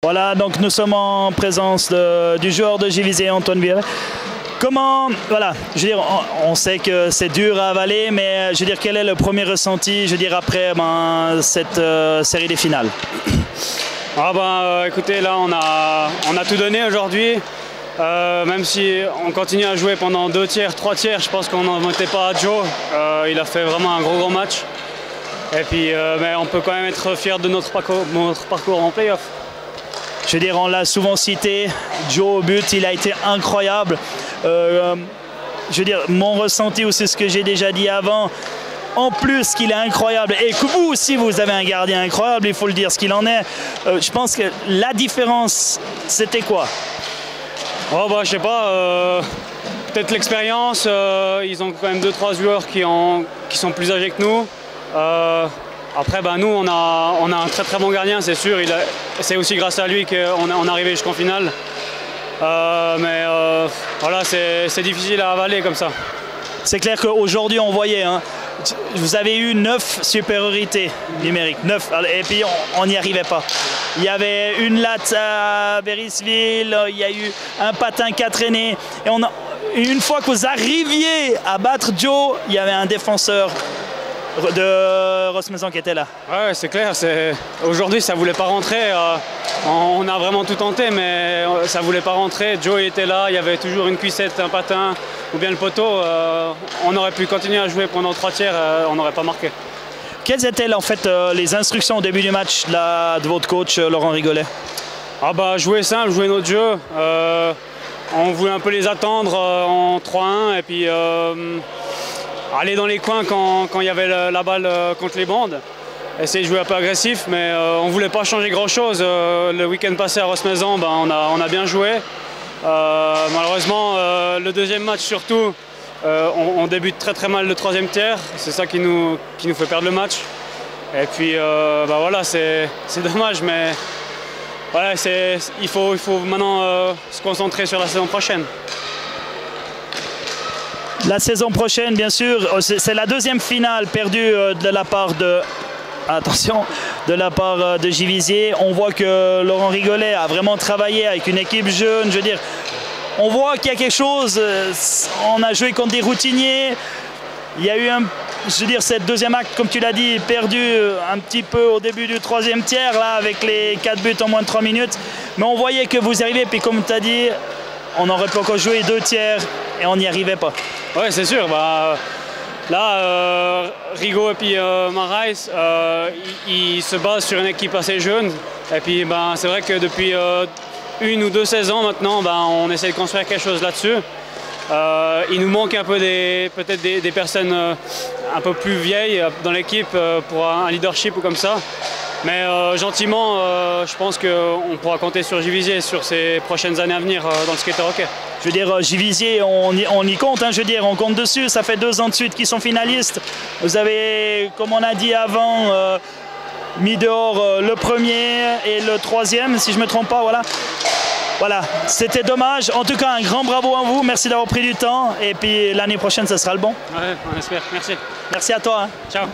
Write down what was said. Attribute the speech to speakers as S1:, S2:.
S1: Voilà, donc nous sommes en présence du joueur de JVZ, Antoine Viré. Comment, voilà, je veux dire, on sait que c'est dur à avaler, mais je veux dire, quel est le premier ressenti, je veux dire, après cette série des finales?
S2: Écoutez, là, on a tout donné aujourd'hui. Même si on continue à jouer pendant 2 tiers, 3 tiers, je pense qu'on n'en mettait pas à Joe. Il a fait vraiment un gros match. Et puis, mais on peut quand même être fier de notre parcours en play-off.
S1: Je veux dire, on l'a souvent cité, Joe au but, il a été incroyable. Je veux dire, mon ressenti aussi, ce que j'ai déjà dit avant, en plus qu'il est incroyable, et que vous aussi vous avez un gardien incroyable, il faut le dire ce qu'il en est. Je pense que la différence, c'était quoi?
S2: Je sais pas, peut-être l'expérience. Ils ont quand même 2-3 joueurs qui sont plus âgés que nous. Après, nous, on a un très très bon gardien, c'est sûr. C'est aussi grâce à lui qu'on est arrivé jusqu'en finale. Voilà, c'est difficile à avaler comme ça.
S1: C'est clair qu'aujourd'hui, on voyait, hein, vous avez eu 9 supériorités numériques, 9, et puis on n'y arrivait pas. Il y avait une latte à Berisville, il y a eu un patin 4 aînés, et une fois que vous arriviez à battre Joe, il y avait un défenseur de Ross-Maison qui était là.
S2: Ouais, c'est clair. Aujourd'hui, ça ne voulait pas rentrer. On a vraiment tout tenté, mais ça ne voulait pas rentrer. Joe était là, il y avait toujours une cuissette, un patin ou bien le poteau. On aurait pu continuer à jouer pendant 3 tiers, on n'aurait pas marqué.
S1: Quelles étaient en fait les instructions au début du match de votre coach Laurent Rigolet?
S2: Jouer simple, jouer notre jeu. On voulait un peu les attendre en 3-1 et puis aller dans les coins quand il y avait la balle contre les bandes. Essayer de jouer un peu agressif, mais on ne voulait pas changer grand-chose. Le week-end passé à Ross-Maison, on a bien joué. Malheureusement, le deuxième match surtout, on débute très très mal le 3e tiers. C'est ça qui nous fait perdre le match. Et puis voilà, c'est dommage, mais voilà, il faut maintenant se concentrer sur la saison prochaine.
S1: La saison prochaine, bien sûr, c'est la 2e finale perdue de la part de... Attention, de la part de JVZ. On voit que Laurent Rigolet a vraiment travaillé avec une équipe jeune. Je veux dire, on voit qu'il y a quelque chose. On a joué contre des routiniers. Il y a eu cette 2e acte, comme tu l'as dit, perdu un petit peu au début du 3e tiers, là, avec les 4 buts en moins de 3 minutes. Mais on voyait que vous arrivez, puis comme tu as dit, on aurait pu encore jouer 2 tiers et on n'y arrivait pas.
S2: Oui, c'est sûr. Là, Rigaud et puis Marais, ils se basent sur une équipe assez jeune. Et puis c'est vrai que depuis 1 ou 2 saisons maintenant, on essaie de construire quelque chose là-dessus. Il nous manque un peu peut-être des personnes un peu plus vieilles dans l'équipe pour un leadership ou comme ça. Mais gentiment, je pense qu'on pourra compter sur JVZ sur ces prochaines années à venir dans le skater hockey.
S1: Je veux dire, JVZ, on y compte, hein, je veux dire, on compte dessus. Ça fait 2 ans de suite qu'ils sont finalistes. Vous avez, comme on a dit avant, mis dehors le 1er et le 3e, si je ne me trompe pas, voilà. Voilà, c'était dommage. En tout cas, un grand bravo à vous. Merci d'avoir pris du temps. Et puis l'année prochaine, ça sera le bon.
S2: Ouais, on espère. Merci.
S1: Merci à toi. Hein.
S2: Ciao.